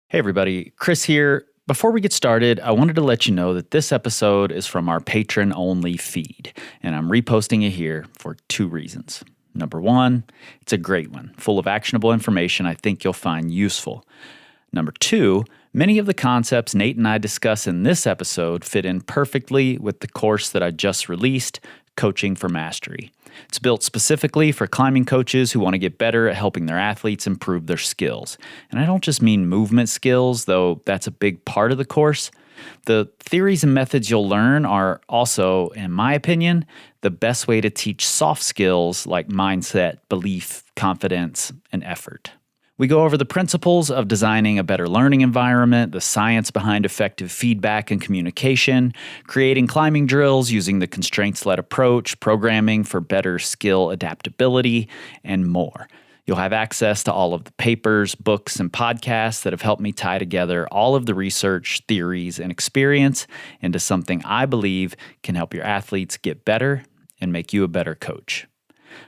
Hey everybody, Kris here. Before we get started, I wanted to let you know that this episode is from our patron-only feed, and I'm reposting it here for two reasons. Number one, it's a great one, full of actionable information I think you'll find useful. Number two, many of the concepts Nate and I discuss in this episode fit in perfectly with the course that I just released, Coaching for Mastery. It's built specifically for climbing coaches who want to get better at helping their athletes improve their skills. And I don't just mean movement skills, though that's a big part of the course. The theories and methods you'll learn are also, in my opinion, the best way to teach soft skills like mindset, belief, confidence, and effort. We go over the principles of designing a better learning environment, the science behind effective feedback and communication, creating climbing drills using the constraints-led approach, programming for better skill adaptability, and more. You'll have access to all of the papers, books, and podcasts that have helped me tie together all of the research, theories, and experience into something I believe can help your athletes get better and make you a better coach.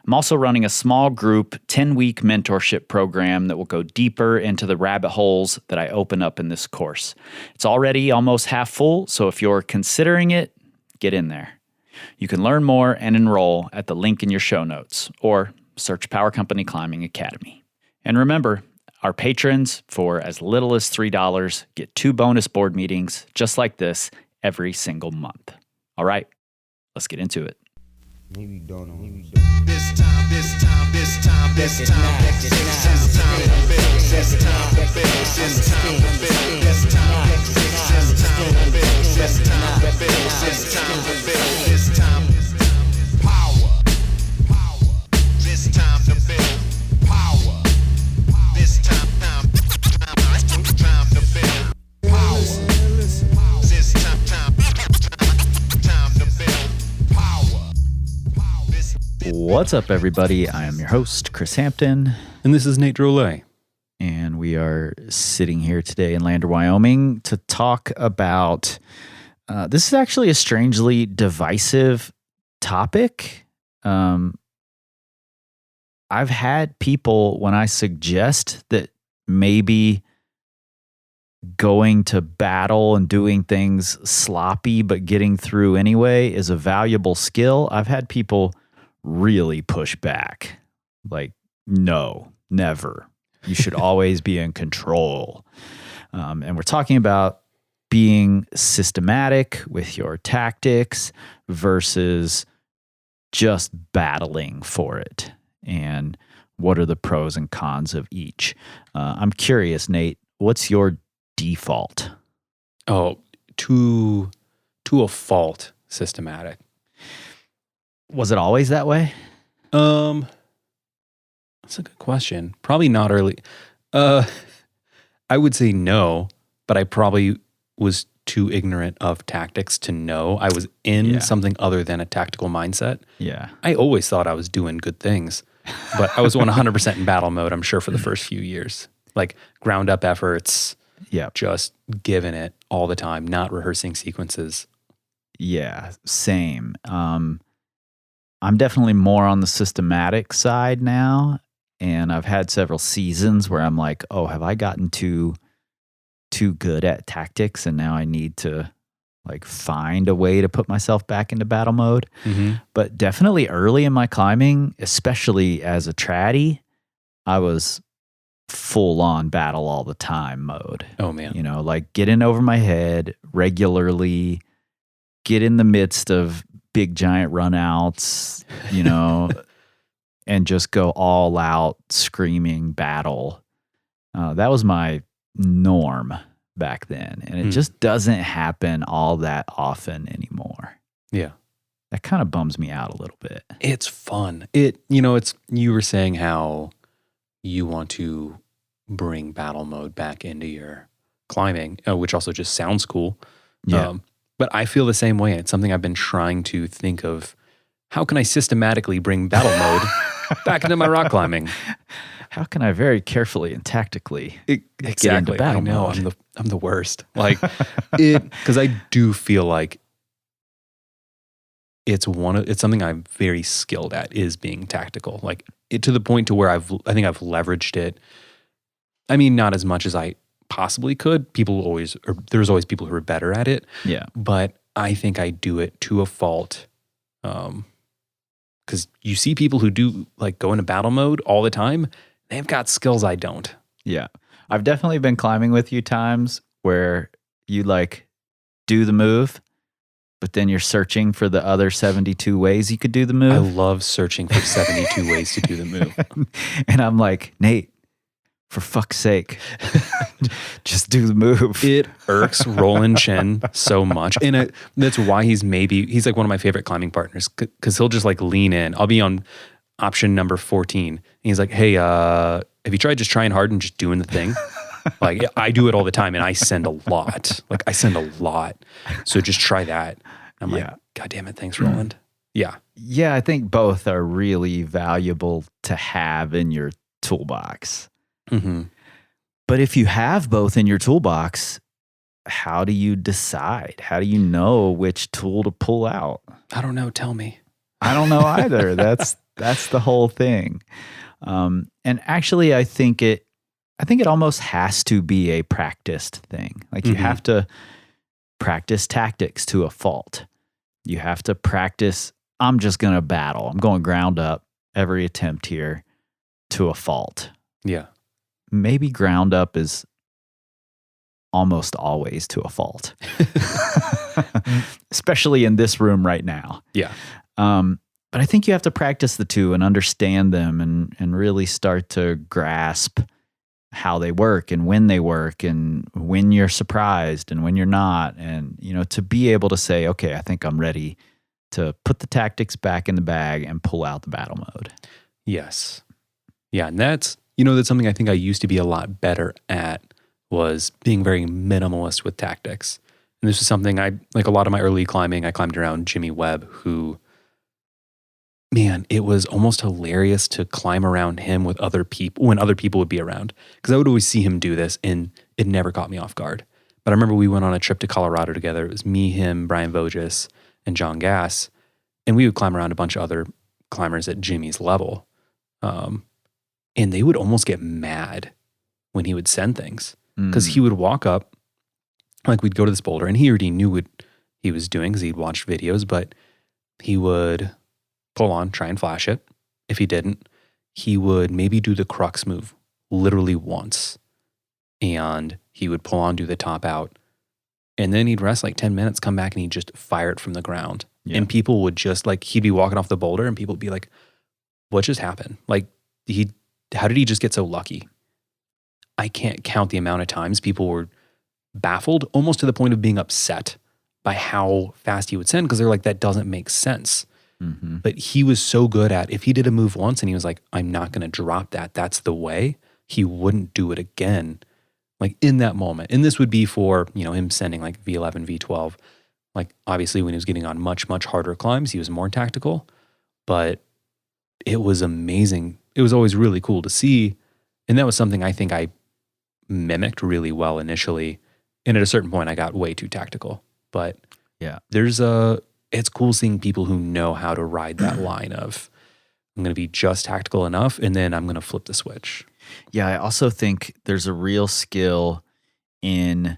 I'm also running a small group 10-week mentorship program that will go deeper into the rabbit holes that I open up in this course. It's already almost half full, so if you're considering it, get in there. You can learn more and enroll at the link in your show notes, or search Power Company Climbing Academy. And remember, our patrons, for as little as $3, get 2 bonus board meetings just like this every single month. All right, let's get into it. Maybe don't know. This time, this time, this time, this time, this time to build, this time to build, this time to build, this time to build, this time to build, this time to build, this time power, this time to build power, this time to build power, this time to build power. What's up, everybody? I am your host, Chris Hampton. And this is Nate Drolet. And we are sitting here today in Lander, Wyoming to talk about, this is actually a strangely divisive topic. I've had people, when I suggest that maybe going to battle and doing things sloppy but getting through anyway is a valuable skill, I've had people really push back. Like, no, never. You should always be in control. And we're talking about being systematic with your tactics versus just battling for it. And what are the pros and cons of each? I'm curious, Nate, what's your default? Oh, to a fault systematic. Was it always that way? That's a good question. Probably not early. I would say no, but I probably was too ignorant of tactics to know I was in something other than a tactical mindset. Yeah. I always thought I was doing good things, but I was 100% in battle mode, I'm sure, for the first few years. Like ground up efforts, just giving it all the time, not rehearsing sequences. Yeah, same. I'm definitely more on the systematic side now, and I've had several seasons where I'm like, oh, have I gotten too good at tactics, and now I need to like find a way to put myself back into battle mode. Mm-hmm. But definitely early in my climbing, especially as a traddy, I was full on battle all the time mode. Oh man. You know, like get in over my head regularly, get in the midst of big giant runouts, you know, and just go all out screaming battle. That was my norm back then. And it just doesn't happen all that often anymore. Yeah. That kind of bums me out a little bit. It's fun. You were saying how you want to bring battle mode back into your climbing, which also just sounds cool. Yeah. But I feel the same way. It's something I've been trying to think of. How can I systematically bring battle mode back into my rock climbing? How can I very carefully and tactically get into Exactly. battle I know mode? I'm the worst. Like because I do feel like it's something I'm very skilled at, is being tactical. Like to the point to where I think I've leveraged it. I mean, not as much as I possibly could. There's always people who are better at it. Yeah. But I think I do it to a fault. Because you see people who do like go into battle mode all the time. They've got skills I don't. Yeah. I've definitely been climbing with you times where you like do the move, but then you're searching for the other 72 ways you could do the move. I love searching for 72 ways to do the move. And I'm like, Nate, for fuck's sake, just do the move. It irks Roland Chen so much. And that's why he's like one of my favorite climbing partners, because he'll just like lean in. I'll be on option number 14. And he's like, hey, have you tried just trying hard and just doing the thing? Like, I do it all the time, and I send a lot. So just try that. I'm like, God damn it, thanks, Roland. Yeah. Yeah, I think both are really valuable to have in your toolbox. Mm-hmm. But if you have both in your toolbox, how do you decide? How do you know which tool to pull out? I don't know. Tell me. I don't know either. That's the whole thing. And actually, I think it almost has to be a practiced thing. Like you have to practice tactics to a fault. You have to practice, I'm just going to battle. I'm going ground up every attempt here to a fault. Yeah. Maybe ground up is almost always to a fault, especially in this room right now. Yeah. But I think you have to practice the two and understand them and really start to grasp how they work and when you're surprised and when you're not. And, to be able to say, okay, I think I'm ready to put the tactics back in the bag and pull out the battle mode. Yes. Yeah. And that's something I think I used to be a lot better at, was being very minimalist with tactics. And this was something like a lot of my early climbing, I climbed around Jimmy Webb, who, man, it was almost hilarious to climb around him with other people when other people would be around. Because I would always see him do this and it never caught me off guard. But I remember we went on a trip to Colorado together. It was me, him, Brian Voges, and John Gass. And we would climb around a bunch of other climbers at Jimmy's level. And they would almost get mad when he would send things. Because he would walk up, like we'd go to this boulder, and he already knew what he was doing because he'd watched videos, but he would pull on, try and flash it. If he didn't, he would maybe do the crux move literally once. And he would pull on, do the top out. And then he'd rest like 10 minutes, come back, and he'd just fire it from the ground. Yeah. And people would just he'd be walking off the boulder, and people would be like, what just happened? Like, how did he just get so lucky? I can't count the amount of times people were baffled, almost to the point of being upset by how fast he would send, because they're like, that doesn't make sense. Mm-hmm. But he was so good at, if he did a move once and he was like, I'm not going to drop that, that's the way, he wouldn't do it again, like in that moment. And this would be for, him sending like V11, V12. Like obviously when he was getting on much, much harder climbs, he was more tactical, but it was amazing. It was always really cool to see. And that was something I think I mimicked really well initially. And at a certain point I got way too tactical, but yeah, it's cool seeing people who know how to ride that line of, I'm going to be just tactical enough and then I'm going to flip the switch. Yeah. I also think there's a real skill in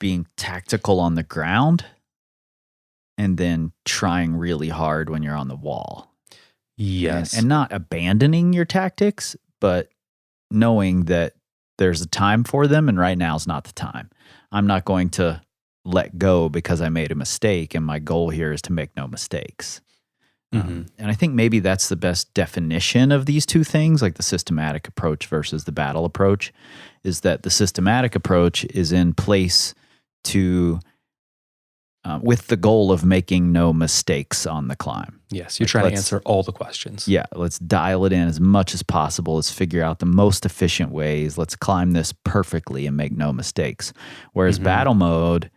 being tactical on the ground and then trying really hard when you're on the wall. Yes. And not abandoning your tactics, but knowing that there's a time for them, and right now is not the time. I'm not going to let go because I made a mistake, and my goal here is to make no mistakes. Mm-hmm. And I think maybe that's the best definition of these two things, like the systematic approach versus the battle approach, is that the systematic approach is in place to with the goal of making no mistakes on the climb. Yes, you're trying to answer all the questions. Yeah, let's dial it in as much as possible. Let's figure out the most efficient ways. Let's climb this perfectly and make no mistakes. Whereas battle mode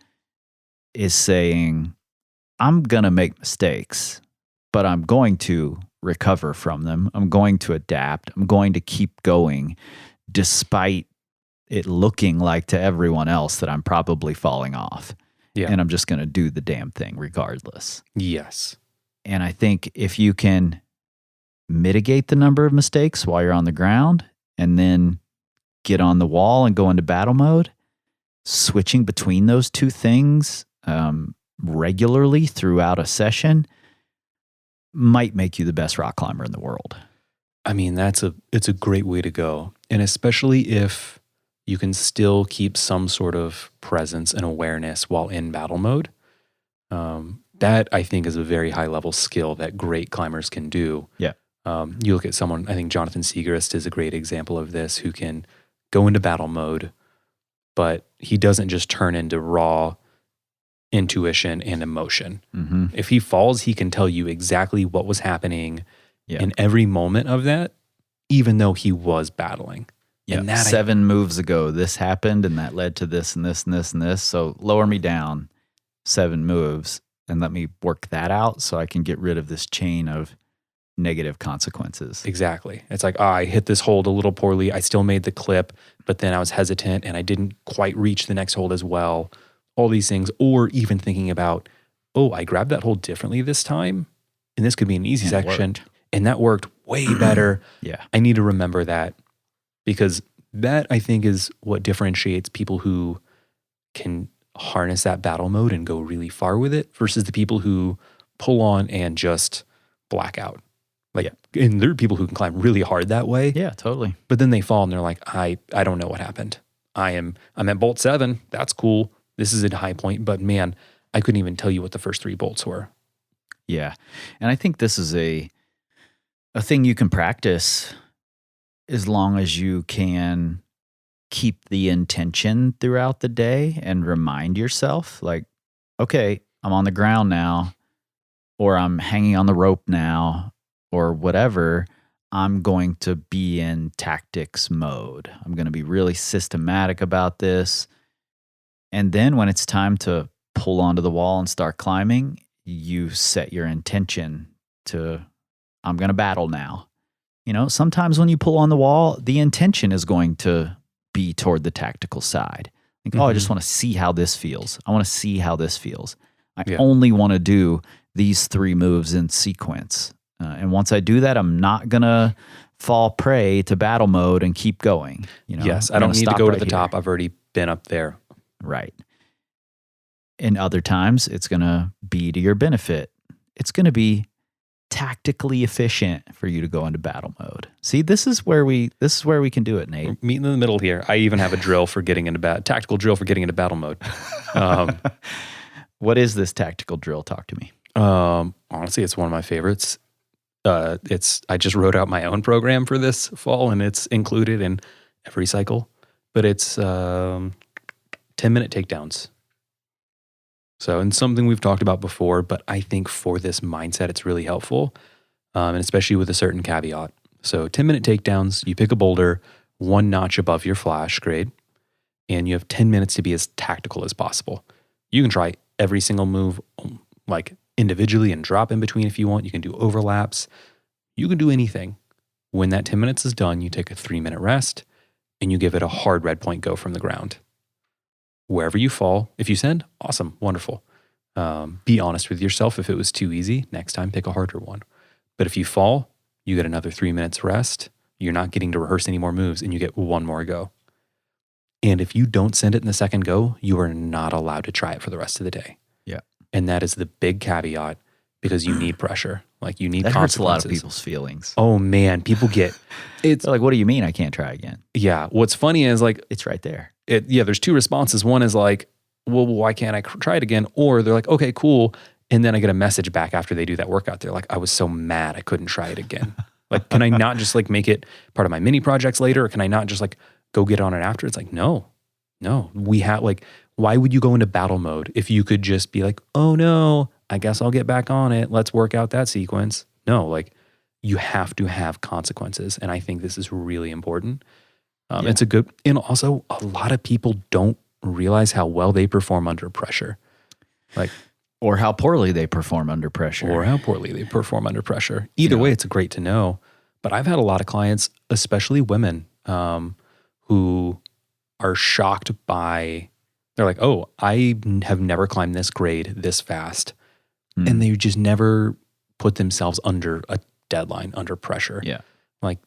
is saying, I'm going to make mistakes, but I'm going to recover from them. I'm going to adapt. I'm going to keep going despite it looking like to everyone else that I'm probably falling off. Yeah. And I'm just going to do the damn thing regardless. Yes. And I think if you can mitigate the number of mistakes while you're on the ground and then get on the wall and go into battle mode, switching between those two things regularly throughout a session might make you the best rock climber in the world. I mean, it's a great way to go. And especially if you can still keep some sort of presence and awareness while in battle mode. That I think is a very high level skill that great climbers can do. Yeah. You look at someone, I think Jonathan Segrist is a great example of this, who can go into battle mode, but he doesn't just turn into raw intuition and emotion. Mm-hmm. If he falls, he can tell you exactly what was happening in every moment of that, even though he was battling. Yeah. And that 7 moves ago, this happened and that led to this and this and this and this. So lower me down 7 moves and let me work that out so I can get rid of this chain of negative consequences. Exactly. It's like, I hit this hold a little poorly. I still made the clip, but then I was hesitant and I didn't quite reach the next hold as well. All these things, or even thinking about, I grabbed that hold differently this time, and this could be an easy section, and that worked way better. Yeah. I need to remember that, because that, I think, is what differentiates people who can harness that battle mode and go really far with it versus the people who pull on and just black out. And there are people who can climb really hard that way. Yeah, totally. But then they fall and they're like, I don't know what happened. I'm at bolt 7. That's cool. This is a high point, but man, I couldn't even tell you what the first 3 bolts were. Yeah. And I think this is a thing you can practice as long as you can keep the intention throughout the day and remind yourself, like, okay, I'm on the ground now, or I'm hanging on the rope now, or whatever. I'm going to be in tactics mode. I'm going to be really systematic about this. And then when it's time to pull onto the wall and start climbing, you set your intention to, I'm going to battle now. You know, sometimes when you pull on the wall, the intention is going to be toward the tactical side. Like, I just want to see how this feels. I want to see how this feels. I only want to do these 3 moves in sequence. And once I do that, I'm not going to fall prey to battle mode and keep going. You know, yes, I don't need to go to the top. I've already been up there. Right. And other times, it's going to be to your benefit. It's going to be tactically efficient for you to go into battle mode. See, this is where we can do it, Nate. We're meeting in the middle here. I even have a drill for getting into tactical drill for getting into battle mode. What is this tactical drill? Talk to me. Honestly, it's one of my favorites. I just wrote out my own program for this fall, and it's included in every cycle. But it's 10-minute takedowns. So, and something we've talked about before, but I think for this mindset, it's really helpful, and especially with a certain caveat. So 10-minute takedowns, you pick a boulder 1 notch above your flash grade, and you have 10 minutes to be as tactical as possible. You can try every single move like individually and drop in between if you want. You can do overlaps. You can do anything. When that 10 minutes is done, you take a 3-minute rest, and you give it a hard red point go from the ground. Wherever you fall, if you send, awesome, wonderful. Be honest with yourself. If it was too easy, next time pick a harder one. But if you fall, you get another 3 minutes rest. You're not getting to rehearse any more moves, and you get 1 more go. And if you don't send it in the second go, you are not allowed to try it for the rest of the day. Yeah. And that is the big caveat, because you need pressure. Like, you need that hurts a lot of consequences. people's feelings. Oh man, people get it's They're like, what do you mean I can't try again? Yeah. What's funny is like It's right there. there's 2 responses. One is like, well, why can't I try it again? Or they're like, okay, cool. And then I get a message back after they do that workout. They're like, I was so mad I couldn't try it again. Like, can I not just like make it part of my mini projects later? Or can I not just like go get on it after? It's like, no, we have like, why would you go into battle mode if you could just be like, oh no, I guess I'll get back on it. Let's work out that sequence. No, like, you have to have consequences. And I think this is really important. It's a good, and also a lot of people don't realize how well they perform under pressure. Like, Or how poorly they perform under pressure. Either way, it's great to know. But I've had a lot of clients, especially women, who are shocked by, they're like, oh, I have never climbed this grade this fast. And they just never put themselves under a deadline, under pressure. Yeah. Like,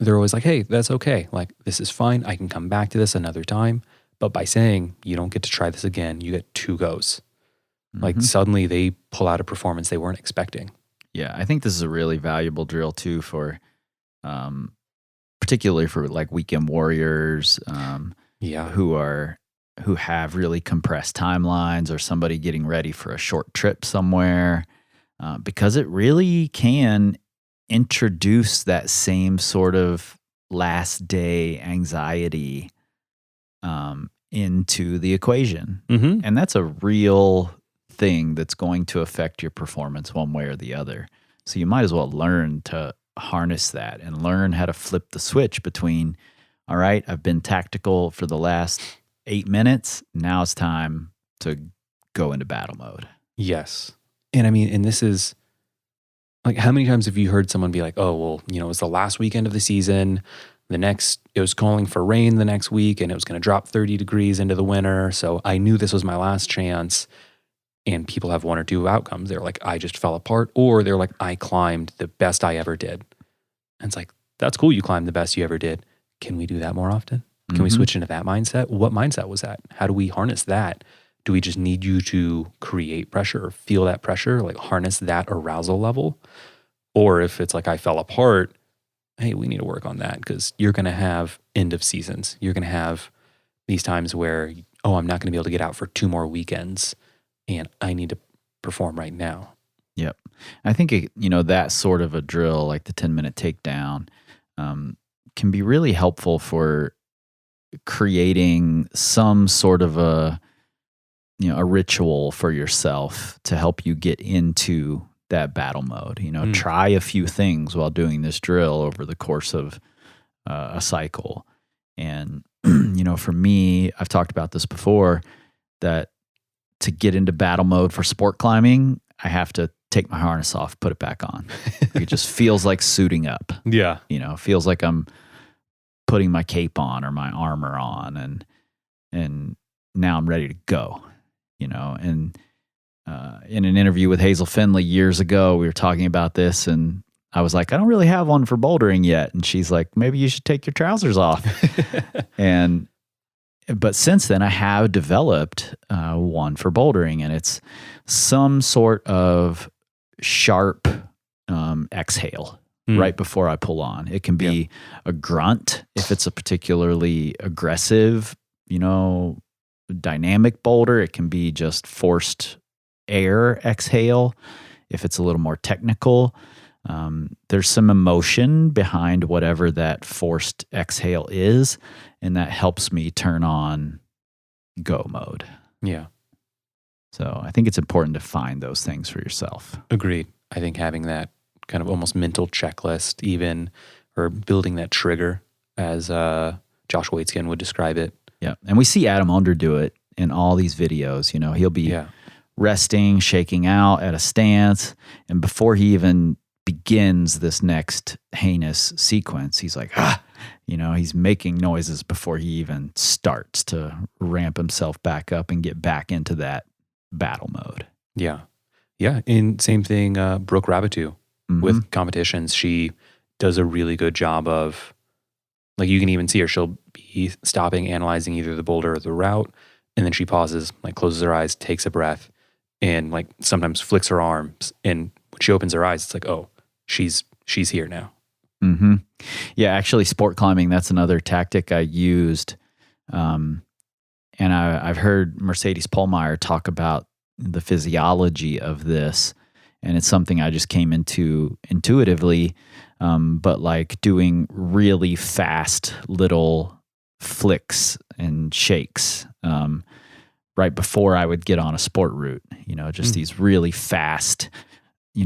they're always like, hey, that's okay. Like, this is fine. I can come back to this another time. But by saying you don't get to try this again, you get 2 goes. Like suddenly they pull out a performance they weren't expecting. Yeah, I think this is a really valuable drill too for, particularly for like weekend warriors, who have really compressed timelines, or somebody getting ready for a short trip somewhere, because it really can introduce that same sort of last day anxiety into the equation. And that's a real thing that's going to affect your performance one way or the other. So you might as well learn to harness that and learn how to flip the switch between, all right, I've been tactical for the last 8 minutes. Now it's time to go into battle mode. Yes. And I mean, and this is like, how many times have you heard someone be like, oh, well, you know, it was the last weekend of the season. It was calling for rain the next week, and it was going to drop 30 degrees into the winter. So I knew this was my last chance. And people have 1 or 2 outcomes. They're like, I just fell apart. Or they're like, I climbed the best I ever did. And it's like, that's cool. You climbed the best you ever did. Can we do that more often? Can we switch into that mindset? What mindset was that? How do we harness that? Do we just need you to create pressure or feel that pressure, like harness that arousal level? Or if it's like, I fell apart, hey, we need to work on that, because you're going to have end of seasons. You're going to have these times where, oh, I'm not going to be able to get out for 2 more weekends, and I need to perform right now. Yep. I think, that sort of a drill, like the 10-minute takedown, can be really helpful for creating some sort of a ritual for yourself to help you get into that battle mode. Try a few things while doing this drill over the course of a cycle. And, for me, I've talked about this before, that to get into battle mode for sport climbing, I have to take my harness off, put it back on. It just feels like suiting up. Yeah. It feels like I'm putting my cape on or my armor on, and now I'm ready to go. And in an interview with Hazel Finley years ago, we were talking about this, and I was like, I don't really have one for bouldering yet. And she's like, maybe you should take your trousers off. But since then, I have developed one for bouldering, and it's some sort of sharp exhale right before I pull on. It can be a grunt if it's a particularly aggressive, dynamic boulder. It can be just forced air exhale if it's a little more technical. There's some emotion behind whatever that forced exhale is, and that helps me turn on go mode. Yeah. So I think it's important to find those things for yourself. Agreed. I think having that kind of almost mental checklist, even, or building that trigger, as Josh Waitskin would describe it. Yeah. And we see Adam Under do it in all these videos. He'll be resting, shaking out at a stance, and before he even begins this next heinous sequence, he's like, he's making noises before he even starts to ramp himself back up and get back into that battle mode. Yeah. Yeah. And same thing, Brooke Rabitou with competitions. She does a really good job of, like, you can even see her, she'll be stopping, analyzing either the boulder or the route, and then she pauses, like closes her eyes, takes a breath, and like sometimes flicks her arms. And when she opens her eyes, it's like, oh, she's here now. Mm-hmm. Yeah, actually, sport climbing, that's another tactic I used. And I've heard Mercedes Pohlmeier talk about the physiology of this, and it's something I just came into intuitively, but like doing really fast little flicks and shakes right before I would get on a sport route, just these really fast,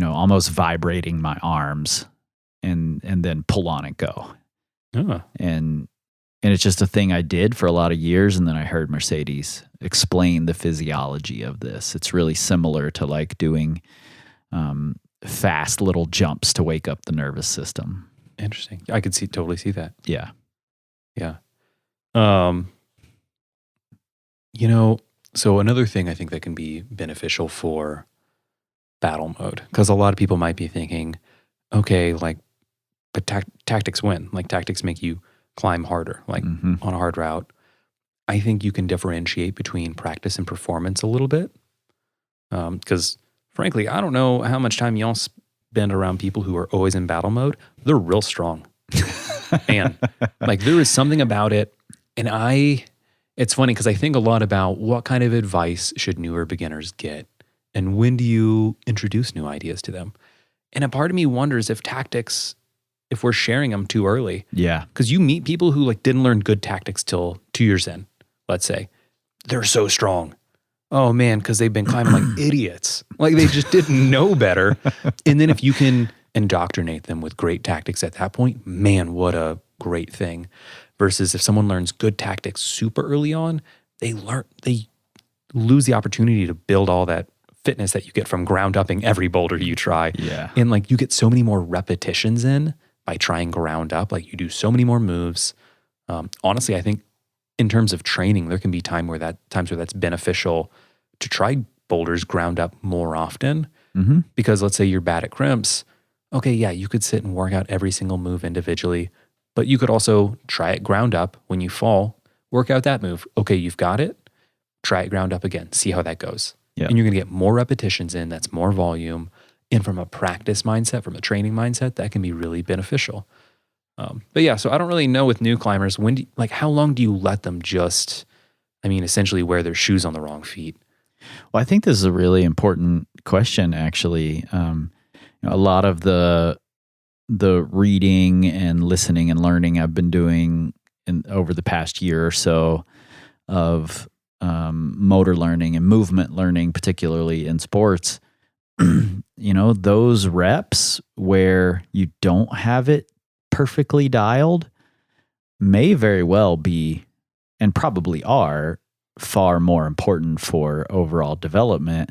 almost vibrating my arms, and then pull on and go. And it's just a thing I did for a lot of years. And then I heard Mercedes explain the physiology of this. It's really similar to like doing fast little jumps to wake up the nervous system. Interesting. I could totally see that. Yeah. Yeah. So another thing I think that can be beneficial for battle mode, because a lot of people might be thinking, okay, like but tactics win. Like tactics make you climb harder, like on a hard route. I think you can differentiate between practice and performance a little bit. Because frankly, I don't know how much time y'all spend around people who are always in battle mode. They're real strong. And like there is something about it. And it's funny because I think a lot about what kind of advice should newer beginners get? And when do you introduce new ideas to them? And a part of me wonders if tactics, if we're sharing them too early. Yeah. Because you meet people who like didn't learn good tactics till 2 years in, let's say. They're so strong. Oh man, because they've been climbing like idiots. Like they just didn't know better. And then if you can indoctrinate them with great tactics at that point, man, what a great thing. Versus if someone learns good tactics super early on, they lose the opportunity to build all that fitness that you get from ground upping every boulder you try. Yeah. And like you get so many more repetitions in by trying ground up. Like you do so many more moves. Honestly, I think in terms of training, there can be times where that's beneficial to try boulders ground up more often. Because let's say you're bad at crimps. Okay, yeah, you could sit and work out every single move individually, but you could also try it ground up when you fall, work out that move. Okay, you've got it. Try it ground up again. See how that goes. Yep. And you're going to get more repetitions in. That's more volume. And from a practice mindset, from a training mindset, that can be really beneficial. But yeah, so I don't really know with new climbers, how long do you let them essentially wear their shoes on the wrong feet? Well, I think this is a really important question, actually. A lot of the reading and listening and learning I've been doing over the past year or so of motor learning and movement learning, particularly in sports, those reps where you don't have it perfectly dialed may very well be, and probably are, far more important for overall development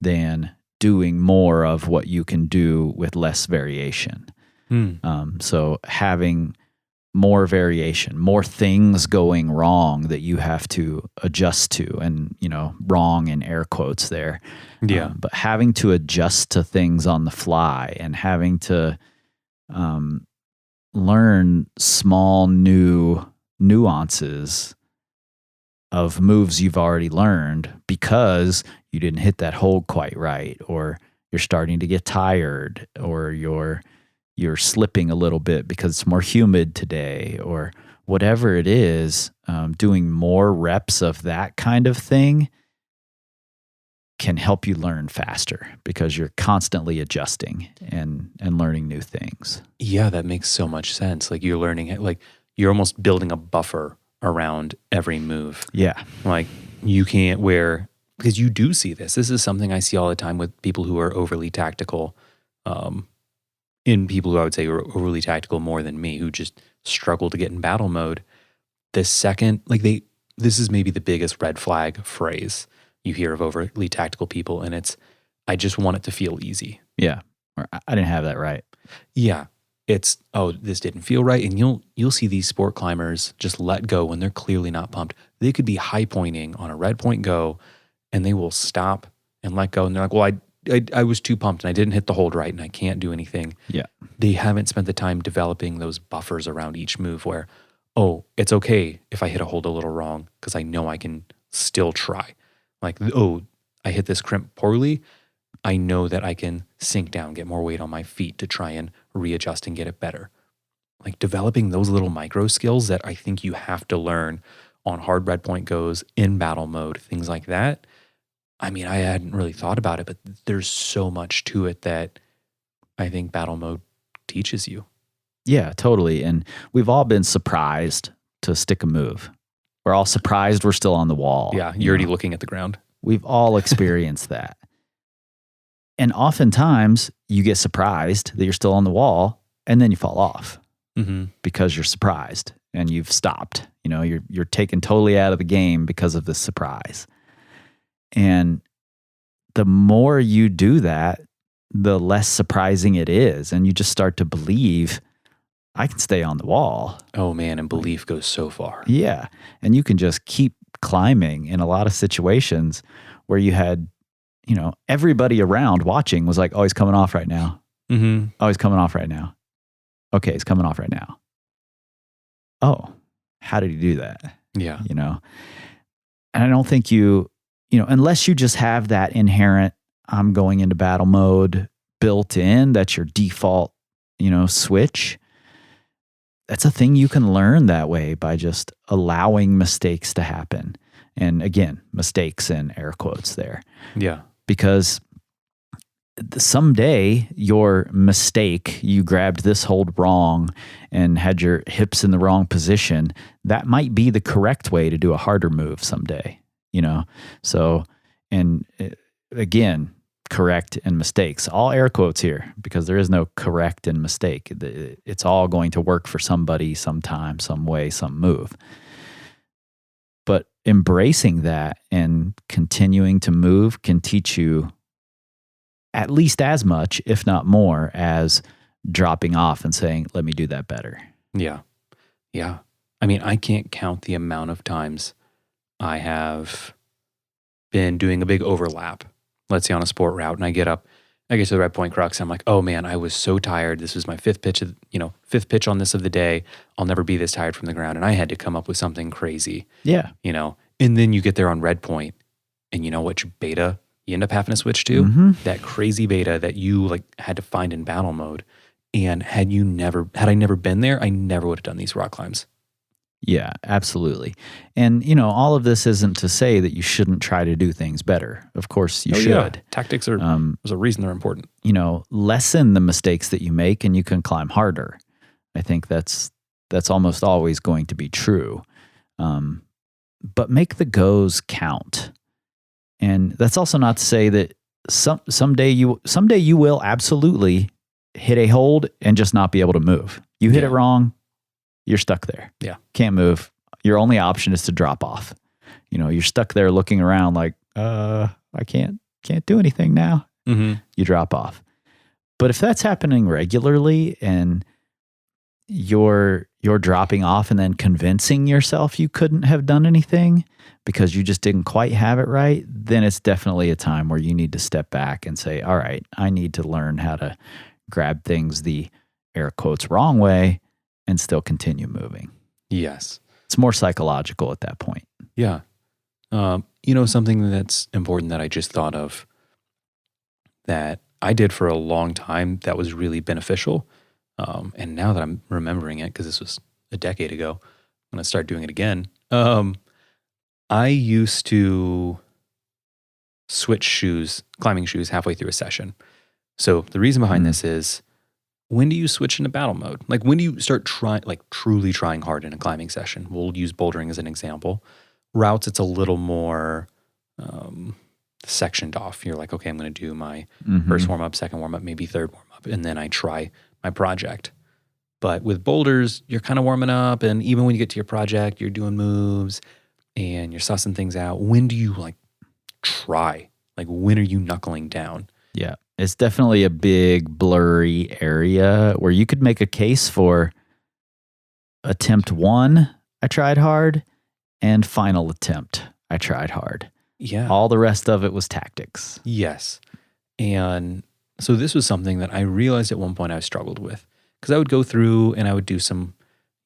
than doing more of what you can do with less variation. So having more variation, more things going wrong that you have to adjust to, and wrong in air quotes there. Yeah. But having to adjust to things on the fly and having to learn small new nuances of moves you've already learned because you didn't hit that hold quite right, or you're starting to get tired, or you're slipping a little bit because it's more humid today, or whatever it is, doing more reps of that kind of thing can help you learn faster because you're constantly adjusting and learning new things. Yeah, that makes so much sense. Like you're learning it, like you're almost building a buffer around every move. Yeah. Like you can't because you do see this. This is something I see all the time with people who are overly tactical, in people who I would say are overly tactical more than me, who just struggle to get in battle mode. The second, this is maybe the biggest red flag phrase you hear of overly tactical people, and it's, I just want it to feel easy. Yeah. Or I didn't have that right. Yeah. It's, oh, this didn't feel right. And you'll see these sport climbers just let go when they're clearly not pumped. They could be high pointing on a red point go, and they will stop and let go. And they're like, well, I was too pumped and I didn't hit the hold right and I can't do anything. Yeah. They haven't spent the time developing those buffers around each move where, oh, it's okay if I hit a hold a little wrong because I know I can still try. Like, oh, I hit this crimp poorly. I know that I can sink down, get more weight on my feet to try and readjust and get it better. Like developing those little micro skills that I think you have to learn on hard red point goes, in battle mode, things like that. I mean, I hadn't really thought about it, but there's so much to it that I think battle mode teaches you. Yeah, totally. And we've all been surprised to stick a move. We're all surprised we're still on the wall. Yeah, you're already looking at the ground. We've all experienced that. And oftentimes you get surprised that you're still on the wall and then you fall off because you're surprised and you've stopped. You're taken totally out of the game because of this surprise. And the more you do that, the less surprising it is. And you just start to believe, I can stay on the wall. Oh man, and belief goes so far. Yeah. And you can just keep climbing in a lot of situations where you had, everybody around watching was like, oh, he's coming off right now. Oh, he's coming off right now. Okay, it's coming off right now. Oh, how did he do that? Yeah. You know, and I don't think unless you just have that inherent, I'm going into battle mode built in, that's your default, switch. That's a thing you can learn that way by just allowing mistakes to happen. And again, mistakes in air quotes there. Yeah. Because someday your mistake, you grabbed this hold wrong and had your hips in the wrong position, that might be the correct way to do a harder move someday, So, and again, correct and mistakes, all air quotes here, because there is no correct and mistake. It's all going to work for somebody sometime, some way, some move. But embracing that and continuing to move can teach you at least as much, if not more, as dropping off and saying, let me do that better. Yeah. Yeah. I mean, I can't count the amount of times I have been doing a big overlap, let's say on a sport route, and I get to the red point crux. I'm like, oh man, I was so tired. This was my fifth pitch on this of the day. I'll never be this tired from the ground. And I had to come up with something crazy. Yeah. And then you get there on red point, and you know which beta you end up having to switch to? Mm-hmm. That crazy beta that you had to find in battle mode. And had I never been there, I never would have done these rock climbs. Yeah, absolutely. And, all of this isn't to say that you shouldn't try to do things better. Of course you should. Yeah. Tactics are, there's a reason they're important. Lessen the mistakes that you make and you can climb harder. I think that's almost always going to be true. But make the goes count. And that's also not to say that someday you will absolutely hit a hold and just not be able to move. You hit it wrong, you're stuck there. Yeah. Can't move. Your only option is to drop off. You're stuck there looking around like, I can't do anything now. Mm-hmm. You drop off. But if that's happening regularly and you're dropping off and then convincing yourself you couldn't have done anything because you just didn't quite have it right, then it's definitely a time where you need to step back and say, all right, I need to learn how to grab things the air quotes wrong way and still continue moving. Yes. It's more psychological at that point. Yeah. Something that's important that I just thought of that I did for a long time that was really beneficial. And now that I'm remembering it, because this was a decade ago, I'm going to start doing it again. I used to switch climbing shoes halfway through a session. So the reason behind this is, when do you switch into battle mode? When do you start truly trying hard in a climbing session? We'll use bouldering as an example. Routes, it's a little more sectioned off. You're like, okay, I'm going to do my first warm-up, second warm-up, maybe third warm-up, and then I try my project. But with boulders, you're kind of warming up, and even when you get to your project, you're doing moves and you're sussing things out. When do you try? When are you knuckling down? Yeah. It's definitely a big blurry area where you could make a case for attempt 1, I tried hard, and final attempt, I tried hard. Yeah. All the rest of it was tactics. Yes. And so this was something that I realized at one point I struggled with, because I would go through and I would do some,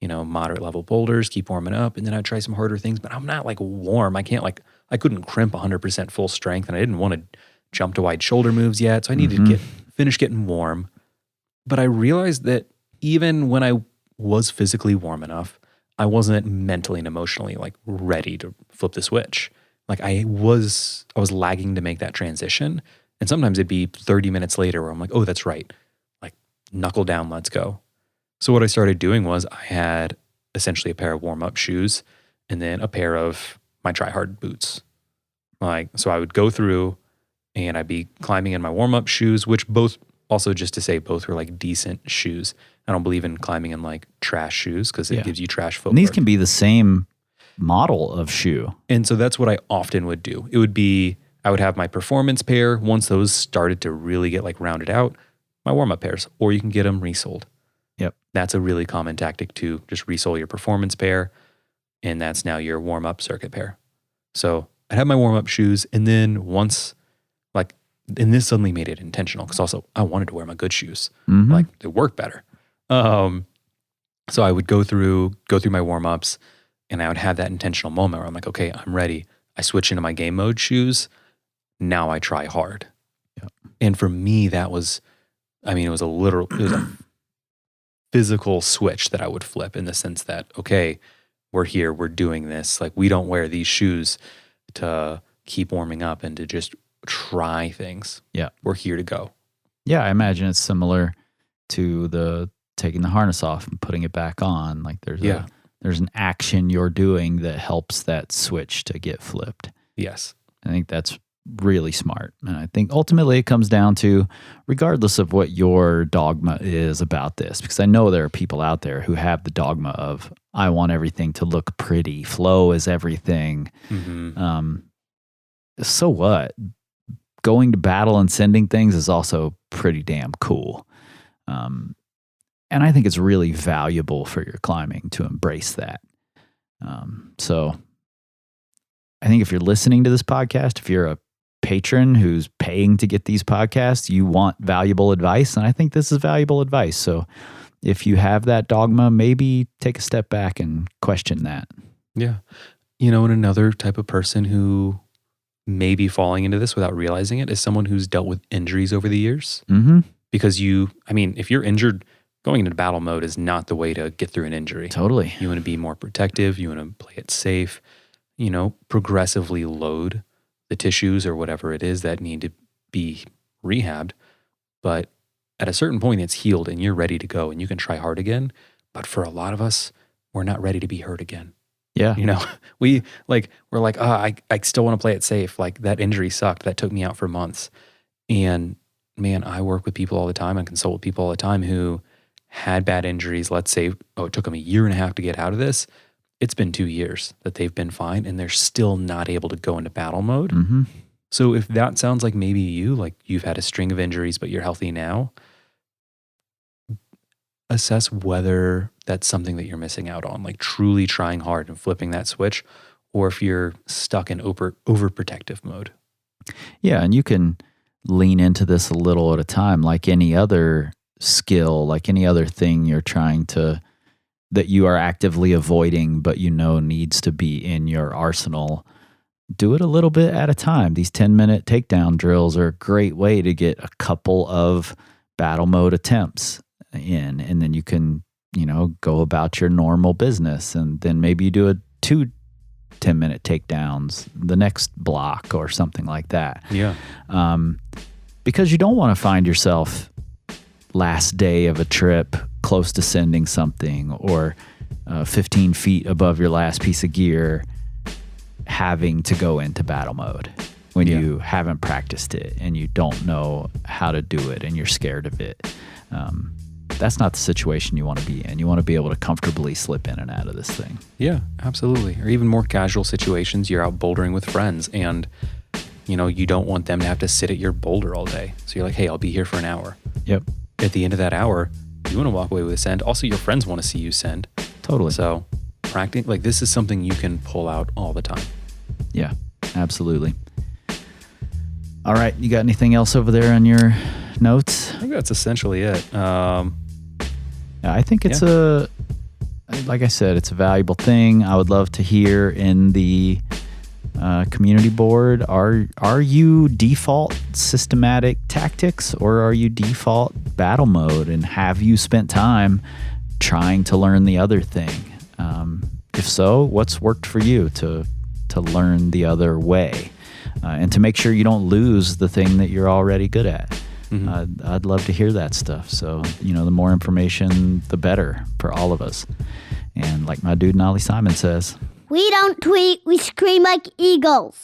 moderate level boulders, keep warming up, and then I'd try some harder things, but I'm not warm. I can't I couldn't crimp 100% full strength, and I didn't want to jump to wide shoulder moves yet. So I needed to finish getting warm. But I realized that even when I was physically warm enough, I wasn't mentally and emotionally ready to flip the switch. I was lagging to make that transition. And sometimes it'd be 30 minutes later where I'm like, oh, that's right. Knuckle down, let's go. So what I started doing was I had essentially a pair of warm-up shoes and then a pair of my try-hard boots. So I would go through and I'd be climbing in my warm-up shoes, which both were decent shoes. I don't believe in climbing in trash shoes because it gives you trash footwork. And these can be the same model of shoe. And so that's what I often would do. It would be, I would have my performance pair. Once those started to really get rounded out, my warm-up pairs, or you can get them resoled. Yep. That's a really common tactic too. Just resole your performance pair, and that's now your warm-up circuit pair. So I'd have my warm-up shoes, and then once, and this suddenly made it intentional, because also I wanted to wear my good shoes. They work better. So I would go through my warm-ups, and I would have that intentional moment where I'm like, okay, I'm ready. I switch into my game mode shoes. Now I try hard. Yep. And for me, it was a physical switch that I would flip, in the sense that, okay, we're here, we're doing this. Like, we don't wear these shoes to keep warming up and to just try things. Yeah. We're here to go. Yeah, I imagine it's similar to the taking the harness off and putting it back on. Like there's an action you're doing that helps that switch to get flipped. Yes. I think that's really smart. And I think ultimately it comes down to, regardless of what your dogma is about this, because I know there are people out there who have the dogma of, I want everything to look pretty. Flow is everything. Mm-hmm. So what? Going to battle and sending things is also pretty damn cool. And I think it's really valuable for your climbing to embrace that. So I think if you're listening to this podcast, if you're a patron who's paying to get these podcasts, you want valuable advice. And I think this is valuable advice. So if you have that dogma, maybe take a step back and question that. Yeah. And another type of person who may be falling into this without realizing it is someone who's dealt with injuries over the years. Mm-hmm. Because if you're injured, going into battle mode is not the way to get through an injury. Totally. You want to be more protective. You want to play it safe. Progressively load the tissues or whatever it is that need to be rehabbed. But at a certain point, it's healed and you're ready to go and you can try hard again. But for a lot of us, we're not ready to be hurt again. Yeah. We're like, I still want to play it safe. Like, that injury sucked. That took me out for months. And man, I work with people all the time and consult with people all the time who had bad injuries. Let's say, it took them 1.5 years to get out of this. It's been 2 years that they've been fine and they're still not able to go into battle mode. Mm-hmm. So if that sounds like maybe you've had a string of injuries, but you're healthy now, assess whether that's something that you're missing out on, like truly trying hard and flipping that switch, or if you're stuck in overprotective mode. Yeah, and you can lean into this a little at a time, like any other skill, like any other thing that you are actively avoiding, but needs to be in your arsenal. Do it a little bit at a time. These 10-minute takedown drills are a great way to get a couple of battle mode attempts in, and then you can, go about your normal business. And then maybe you do 2 10-minute takedowns the next block or something like that. Yeah. Because you don't want to find yourself last day of a trip close to sending something, or 15 feet above your last piece of gear having to go into battle mode when you haven't practiced it and you don't know how to do it and you're scared of it. That's not the situation you want to be in. You want to be able to comfortably slip in and out of this thing. Yeah, absolutely. Or even more casual situations, you're out bouldering with friends and you don't want them to have to sit at your boulder all day. So you're like, hey, I'll be here for an hour. Yep. At the end of that hour, you want to walk away with a send. Also, your friends want to see you send. Totally. So practicing, this is something you can pull out all the time. Yeah, absolutely. All right. You got anything else over there on your notes? I think that's essentially it. I think it's like I said, it's a valuable thing. I would love to hear in the community board, are you default systematic tactics, or are you default battle mode? And have you spent time trying to learn the other thing? If so, what's worked for you to learn the other way? And to make sure you don't lose the thing that you're already good at. Mm-hmm. I'd love to hear that stuff. So, the more information, the better for all of us. And like my dude Nolly Simon says, we don't tweet, we scream like eagles.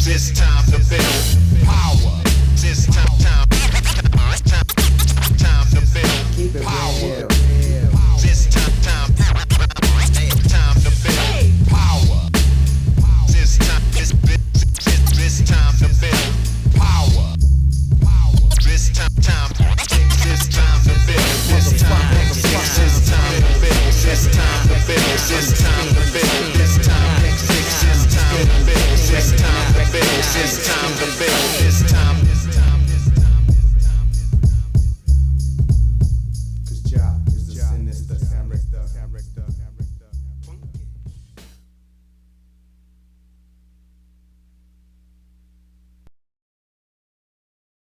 This time to build power. This time. It's time to build. It's time. Cause Jah is the sinister character.